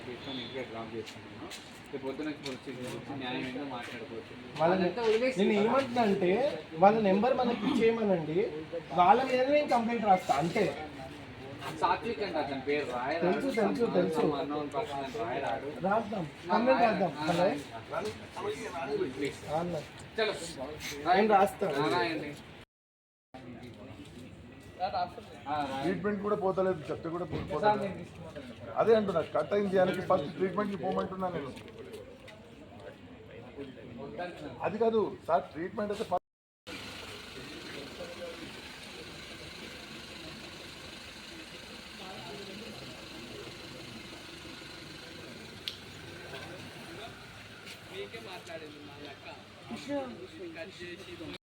తీసుకొని ఇంటికి డ్రాప్ చేస్తున్నాను. రేపు పొద్దున వచ్చి న్యాయం ఏందో మాట్లాడుకోవచ్చు. నేను ఏమంటున్నా అంటే వాళ్ళ నెంబర్ మనకి ఇచ్చేయమనండి, వాళ్ళ మీద నేను కంప్లైంట్ రాస్తా అంతే. సాత్విక్ అంటే అతని పేరు తెలుసు తెలుసు తెలుసు, రాద్దాం కంప్లైంట్ రాద్దాం. నేను రాస్తాను. ట్రీట్మెంట్ కూడా పోతలేదు, చెప్తే కూడా పోతలేదు. అదే అంటున్నా, కట్ అయింది దానికి ఫస్ట్ ట్రీట్మెంట్కి పోమంటున్నా నేను. అది కాదు సార్, ట్రీట్మెంట్ అయితే మాట్లాడింది మా అక్క